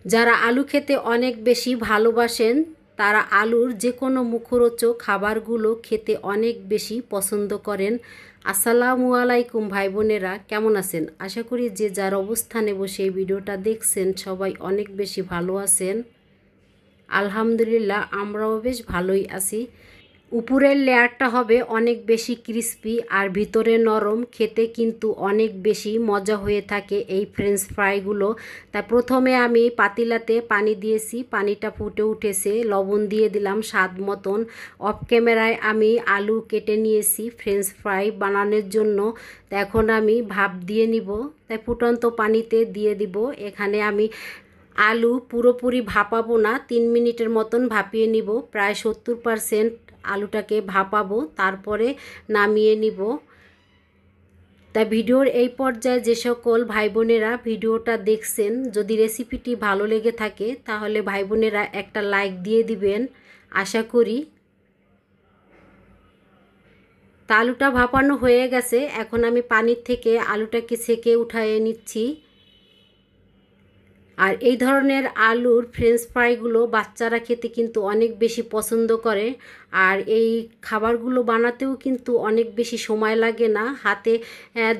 যারা আলু খেতে অনেক বেশি ভালোবাসেন তারা আলুর যে কোনো মুখরোচক খাবারগুলো খেতে অনেক বেশি পছন্দ করেন। আসসালামু আলাইকুম ভাই বোনেরা, কেমন আছেন? আশা করি যে যার অবস্থানে বসে এই ভিডিওটা দেখছেন সবাই অনেক বেশি ভালো আছেন। আলহামদুলিল্লাহ, আমরাও বেশ ভালোই আছি। উপরের লেয়ারটা হবে অনেক বেশি ক্রিস্পি আর ভিতরে নরম, খেতে কিন্তু অনেক বেশি মজা হয়ে থাকে এই ফ্রেঞ্চ ফ্রাইগুলো। তা প্রথমে আমি পাতিলাতে পানি দিয়েছি, পানিটা ফুটে উঠেছে, লবণ দিয়ে দিলাম স্বাদ মতন। অফ ক্যামেরায় আমি আলু কেটে নিয়েছি ফ্রেঞ্চ ফ্রাই বানানোর জন্য। তা এখন আমি ভাপ দিয়ে নিব, তাই ফুটন্ত পানিতে দিয়ে দিব। এখানে আমি আলু পুরোপুরি ভাপাবো না, 3 মিনিটের মতন ভাপিয়ে নিব। প্রায় 70% আলুটাকে ভাপাবো, তারপরে নামিয়ে নিব। তা ভিডিওর এই পর্যায়ে যে সকল ভাই বোনেরা ভিডিওটা দেখছেন, যদি রেসিপিটি ভালো লেগে থাকে তাহলে ভাই বোনেরা একটা লাইক দিয়ে দিবেন আশা করি। তা আলুটা ভাপানো হয়ে গেছে, এখন আমি পানির থেকে আলুটাকে ছেঁকে উঠায়ে নিচ্ছি। আর এই ধরনের আলুর ফ্রেঞ্চ ফ্রাইগুলো বাচ্চারা খেতে কিন্তু অনেক বেশি পছন্দ করে। আর এই খাবারগুলো বানাতেও কিন্তু অনেক বেশি সময় লাগে না, হাতে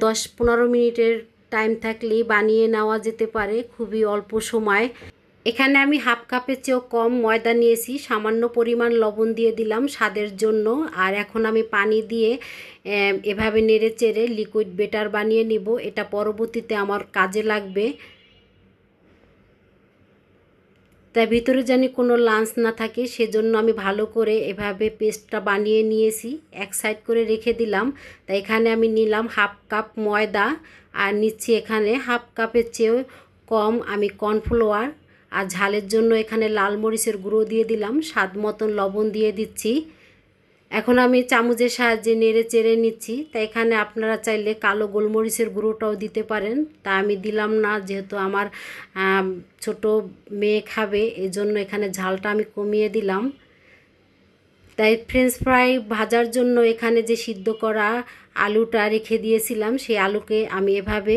10-15 মিনিটের টাইম থাকলেই বানিয়ে নেওয়া যেতে পারে খুবই অল্প সময়। এখানে আমি হাফ কাপের চেয়েও কম ময়দা নিয়েছি, সামান্য পরিমাণ লবণ দিয়ে দিলাম স্বাদের জন্য। আর এখন আমি পানি দিয়ে এভাবে নেড়ে চেড়ে লিকুইড বেটার বানিয়ে নিব, এটা পরবর্তীতে আমার কাজে লাগবে। তাই ভিতরে জানি কোনো লাঞ্চ না থাকে, সেজন্য আমি ভালো করে এভাবে পেস্টটা বানিয়ে নিয়েছি, এক সাইড করে রেখে দিলাম। তাই এখানে আমি নিলাম হাফ কাপ ময়দা, আর নিচ্ছি এখানে হাফ কাপের চেয়েও কম আমি কর্নফ্লাওয়ার। আর ঝালের জন্য এখানে লাল মরিচের গুঁড়ো দিয়ে দিলাম, স্বাদ মতন লবণ দিয়ে দিচ্ছি। এখন আমি চামচের সাহায্যে নেড়ে চেড়ে নিচ্ছি। তাই এখানে আপনারা চাইলে কালো গোলমরিচের গুঁড়োটাও দিতে পারেন, তা আমি দিলাম না, যেহেতু আমার ছোট মেয়ে খাবে এজন্য এখানে ঝালটা আমি কমিয়ে দিলাম। তাই ফ্রেঞ্চ ফ্রাই ভাজার জন্য এখানে যে সিদ্ধ করা আলুটা রেখে দিয়েছিলাম, সেই আলুকে আমি এভাবে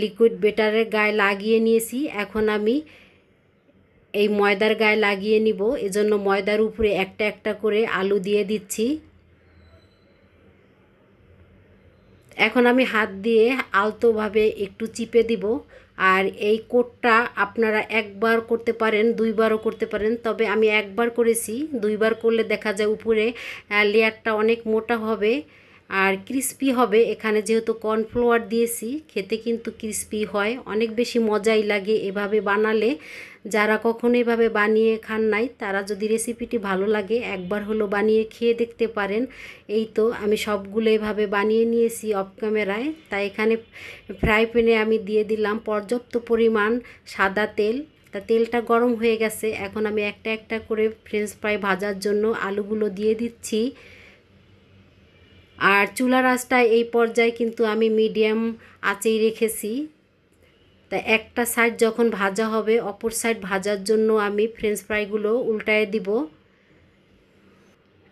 লিকুইড বেটারের গায়ে লাগিয়ে নিয়েছি। এখন আমি এই ময়দার গায়ে লাগিয়ে নিব, এজন্য ময়দার উপরে একটা একটা করে আলু দিয়ে দিচ্ছি। এখন আমি হাত দিয়ে আলতোভাবে একটু চিপে দিব। আর এই কোটটা আপনারা একবার করতে পারেন, দুইবারও করতে পারেন, তবে আমি একবার করেছি। দুইবার করলে দেখা যায় উপরে লেয়ারটা অনেক মোটা হবে আর ক্রিস্পি হবে। এখানে যেহেতু কর্নফ্লাওয়ার দিয়েছি, খেতে কিন্তু ক্রিস্পি হয়, অনেক বেশি মজাই লাগে এভাবে বানালে। যারা কখনো এভাবে বানিয়ে খান নাই, তারা যদি রেসিপিটি ভালো লাগে একবার হলো বানিয়ে খেয়ে দেখতে পারেন। এই তো আমি সবগুলো এভাবে বানিয়ে নিয়েছি অফ ক্যামেরায়। তাই এখানে ফ্রাই প্যানে আমি দিয়ে দিলাম পর্যাপ্ত পরিমাণ সাদা তেল। তা তেলটা গরম হয়ে গেছে, এখন আমি একটা একটা করে ফ্রেঞ্চ ফ্রাই ভাজার জন্য আলুগুলো দিয়ে দিচ্ছি। আর চুলার আঁচটা এই পর্যায়ে কিন্তু আমি মিডিয়াম আঁচেই রেখেছি। তা একটা সাইড যখন ভাজা হবে, অপর সাইড ভাজার জন্য আমি ফ্রেঞ্চ ফ্রাইগুলো উল্টায় দিব।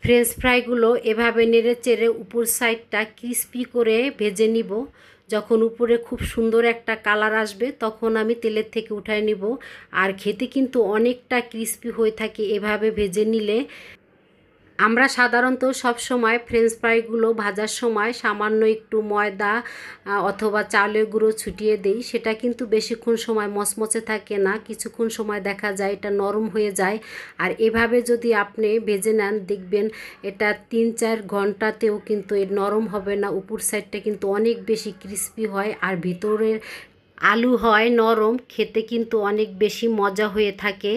ফ্রেঞ্চ ফ্রাইগুলো এভাবে নেড়ে চেড়ে উপর সাইডটা ক্রিস্পি করে ভেজে নিব। যখন উপরে খুব সুন্দর একটা কালার আসবে তখন আমি তেলের থেকে উঠায় নিব। আর খেতে কিন্তু অনেকটা ক্রিস্পি হয়ে থাকে এভাবে ভেজে নিলে। আমরা সাধারণত সব সময় ফ্রেঞ্চ ফ্রাইগুলো ভাজার সময় সামান্য একটু ময়দা অথবা চালের গুঁড়ো ছুটিয়ে দেই, সেটা কিন্তু বেশিক্ষণ সময় মচমচে থাকে না, কিছুক্ষণ সময় দেখা যায় এটা নরম হয়ে যায়। আর এভাবে যদি আপনি ভেজে নেন দেখবেন এটা 3-4 ঘন্টাতেও কিন্তু এর নরম হবে না, উপর সাইডটা কিন্তু অনেক বেশি ক্রিস্পি হয় আর ভিতরের আলু হয় নরম, খেতে কিন্তু অনেক বেশি মজা হয়ে থাকে।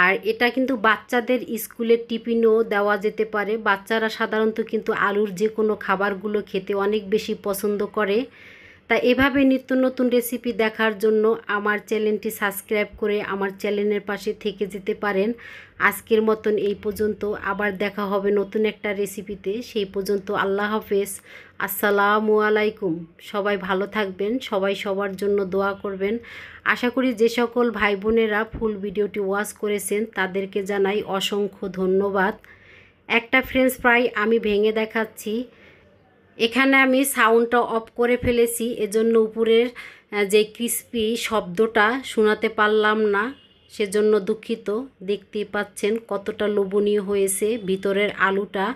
আর এটা কিন্তু বাচ্চাদের স্কুলের টিফিনেও দেওয়া যেতে পারে। বাচ্চারা সাধারণত কিন্তু আলুর যে কোনো খাবারগুলো খেতে অনেক বেশি পছন্দ করে। তা এভাবে নিত্য নতুন রেসিপি দেখার জন্য আমার চ্যানেলটি সাবস্ক্রাইব করে আমার চ্যানেলের পাশে থেকে যেতে পারেন। আজকের মতন এই পর্যন্ত, আবার দেখা হবে নতুন একটা রেসিপিতে। সেই পর্যন্ত আল্লাহ হাফেজ, আসসালামু আলাইকুম। সবাই ভালো থাকবেন, সবাই সবার জন্য দোয়া করবেন। আশা করি যে সকল ভাই বোনেরা ফুল ভিডিওটি ওয়াচ করেছেন তাদেরকে জানাই অসংখ্য ধন্যবাদ। একটা ফ্রেঞ্চ ফ্রাই আমি ভেঙে দেখাচ্ছি। এখানে আমি সাউন্ডটা অফ করে ফেলেছি, এজন্য উপরের যে ক্রিস্পি শব্দটা শোনাতে পারলাম না। সেজন্য দুঃখিত। দেখতেই পাচ্ছেন কতটা লোভনীয় হয়েছে ভিতরের আলুটা।